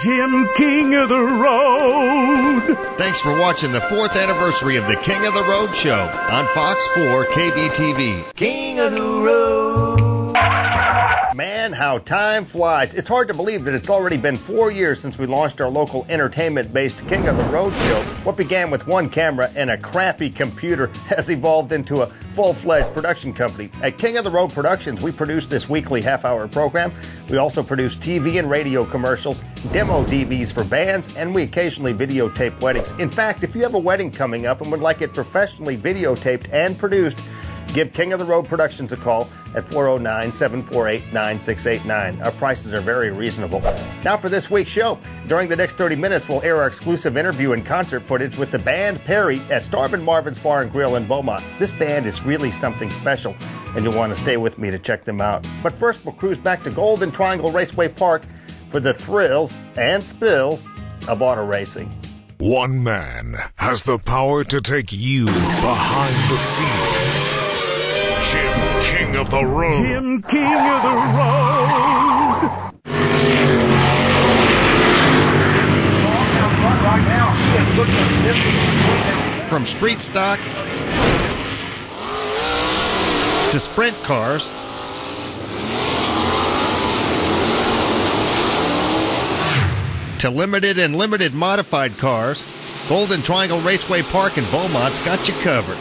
Jim, King of the Road. Thanks for watching the 4th anniversary of the King of the Road show on Fox 4 KBTV. King of the Road. Man, how time flies. It's hard to believe that it's already been 4 years since we launched our local entertainment-based King of the Road show. What began with one camera and a crappy computer has evolved into a full-fledged production company. At King of the Road Productions, we produce this weekly half-hour program. We also produce TV and radio commercials, demo DVDs for bands, and we occasionally videotape weddings. In fact, if you have a wedding coming up and would like it professionally videotaped and produced, give King of the Road Productions a call at 409-748-9689. Our prices are very reasonable. Now for this week's show. During the next 30 minutes, we'll air our exclusive interview and concert footage with the band Perry at Starvin' Marvin's Bar and Grill in Beaumont. This band is really something special, and you'll want to stay with me to check them out. But first, we'll cruise back to Golden Triangle Raceway Park for the thrills and spills of auto racing. One man has the power to take you behind the scenes. Jim, King of the Road. Jim, King of the Road. From street stock to sprint cars to limited and limited modified cars, Golden Triangle Raceway Park in Beaumont's got you covered.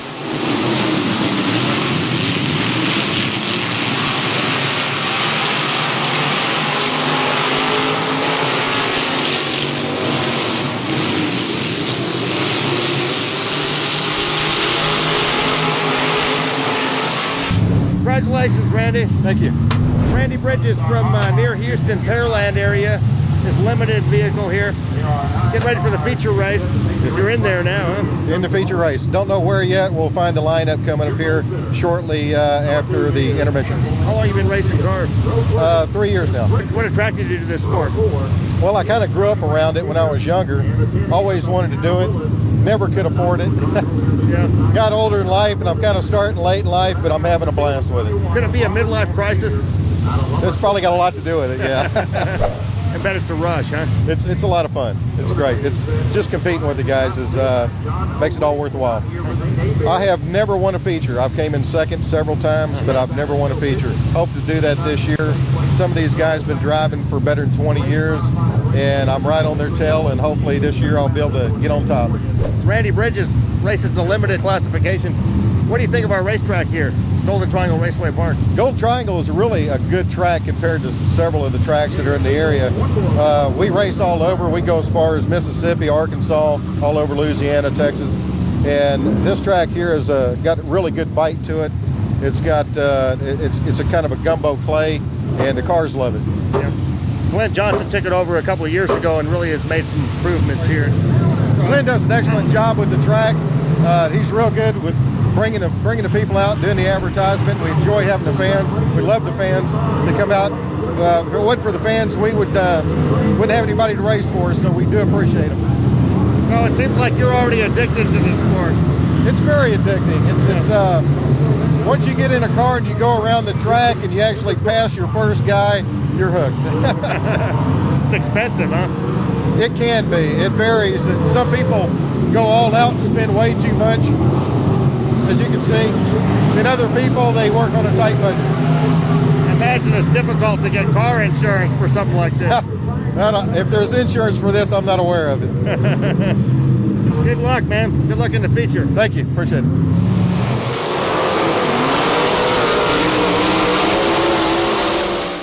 Congratulations, Randy. Thank you. Randy Bridges from near Houston, Pearland area. His limited vehicle here. Get ready for the feature race. You're in there now, huh? In the feature race. Don't know where yet. We'll find the lineup coming up here shortly after the intermission. How long have you been racing cars? 3 years now. What attracted you to this sport? Well, I kind of grew up around it when I was younger. Always wanted to do it. Never could afford it. Yeah. Got older in life, and I'm kind of starting late in life, but I'm having a blast with it. Could it be a midlife crisis? It's probably got a lot to do with it, yeah. I bet it's a rush, huh? It's a lot of fun. It's great. It's just competing with the guys makes it all worthwhile. I have never won a feature. I've came in second several times, but I've never won a feature. Hope to do that this year. Some of these guys have been driving for better than 20 years, and I'm right on their tail, and hopefully this year I'll be able to get on top. Randy Bridges races the limited classification. What do you think of our racetrack here, Golden Triangle Raceway Park? Golden Triangle is really a good track compared to several of the tracks that are in the area. We race all over. We go as far as Mississippi, Arkansas, all over Louisiana, Texas. And this track here has got a really good bite to it. It's got it's a kind of a gumbo clay, and the cars love it. Yeah. Glenn Johnson took it over a couple of years ago and really has made some improvements here. Glenn does an excellent job with the track. He's real good with bringing the people out, doing the advertisement. We enjoy having the fans. We love the fans to come out. If it wasn't for the fans, we wouldn't have anybody to race for us, so we do appreciate them. So it seems like you're already addicted to this sport. It's very addicting. It's once you get in a car and you go around the track and you actually pass your first guy, you're hooked. It's expensive, huh? It can be. It varies. Some people go all out and spend way too much, as you can see. And other people, they work on a tight budget. I imagine it's difficult to get car insurance for something like this. If there's insurance for this, I'm not aware of it. Good luck, man. Good luck in the feature. Thank you. Appreciate it.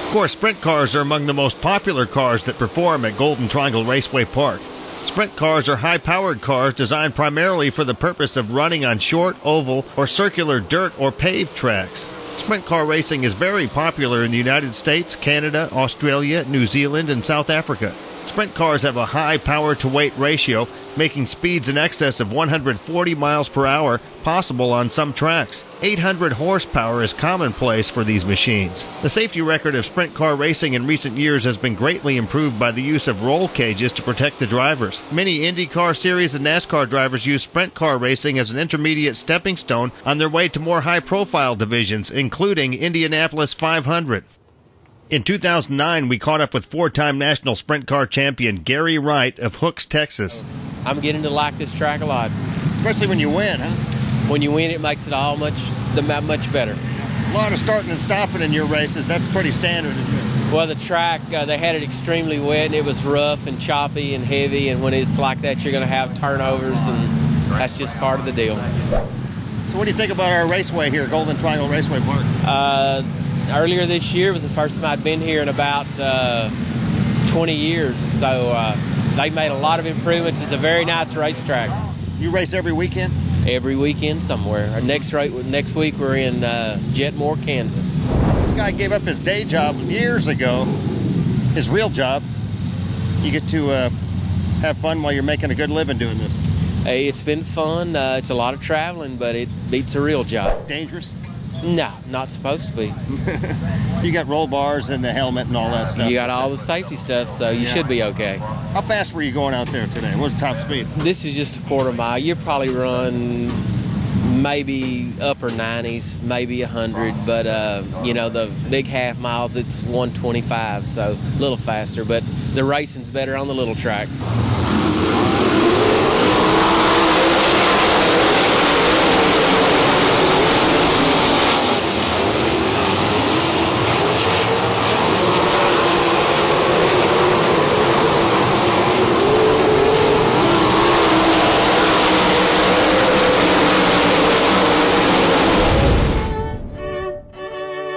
Of course, sprint cars are among the most popular cars that perform at Golden Triangle Raceway Park. Sprint cars are high-powered cars designed primarily for the purpose of running on short, oval, or circular dirt or paved tracks. Sprint car racing is very popular in the United States, Canada, Australia, New Zealand, and South Africa. Sprint cars have a high power-to-weight ratio, making speeds in excess of 140 miles per hour possible on some tracks. 800 horsepower is commonplace for these machines. The safety record of sprint car racing in recent years has been greatly improved by the use of roll cages to protect the drivers. Many IndyCar Series and NASCAR drivers use sprint car racing as an intermediate stepping stone on their way to more high-profile divisions, including Indianapolis 500. In 2009, we caught up with four-time national sprint car champion Gary Wright of Hooks, Texas. I'm getting to like this track a lot. Especially when you win, huh? When you win, it makes it all much better. A lot of starting and stopping in your races. That's pretty standard, isn't it? Well, the track, they had it extremely wet, and it was rough and choppy and heavy, and when it's like that, you're going to have turnovers, and that's just part of the deal. So what do you think about our raceway here, Golden Triangle Raceway Park? Earlier this year was the first time I'd been here in about 20 years, so they made a lot of improvements. It's a very nice racetrack. You race every weekend? Every weekend somewhere. Our next week we're in Jetmore, Kansas. This guy gave up his day job years ago, his real job. You get to have fun while you're making a good living doing this. Hey, it's been fun. It's a lot of traveling, but it beats a real job. Dangerous? No, not supposed to be. You got roll bars and the helmet and all that stuff. You got all the safety stuff, so you should be okay. How fast were you going out there today? What was the top speed? This is just a quarter mile. You probably run maybe upper 90s, maybe 100, but the big half miles, it's 125, so a little faster, but the racing's better on the little tracks.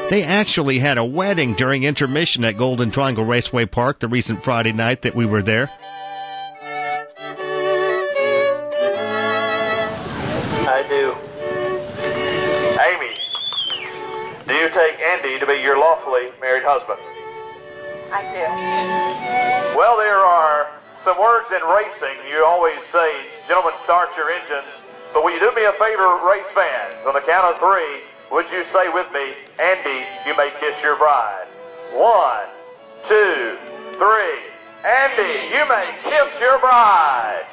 They actually had a wedding during intermission at Golden Triangle Raceway Park the recent Friday night that we were there. I do. Amy, do you take Andy to be your lawfully married husband? I do. Well, there are some words in racing. You always say, gentlemen, start your engines. But will you do me a favor, race fans? On the count of three, would you say with me, Andy, you may kiss your bride? 1, 2, 3. Andy, you may kiss your bride.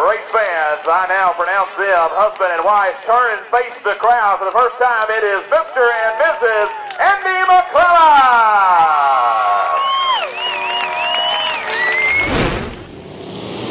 Race fans, I now pronounce them husband and wife. Turn and face the crowd for the first time. It is Mr. and Mrs. Andy McClellan.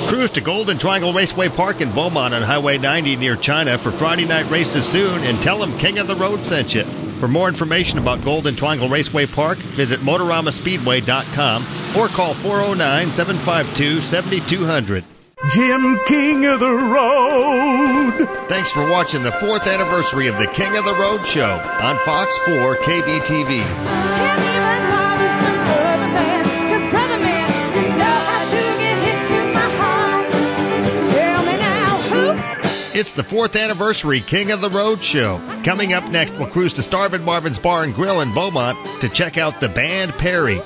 Cruise to Golden Triangle Raceway Park in Beaumont on Highway 90 near China for Friday night races soon, and tell them King of the Road sent you. For more information about Golden Triangle Raceway Park, visit MotoramaSpeedway.com or call 409-752-7200. Jim, King of the Road. Thanks for watching the 4th anniversary of the King of the Road show on Fox 4 KBTV. It's the 4th anniversary King of the Road show. Coming up next, we'll cruise to Starvin' Marvin's Bar and Grill in Beaumont to check out the band Perry.